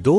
2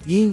3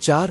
4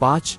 5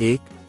1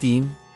3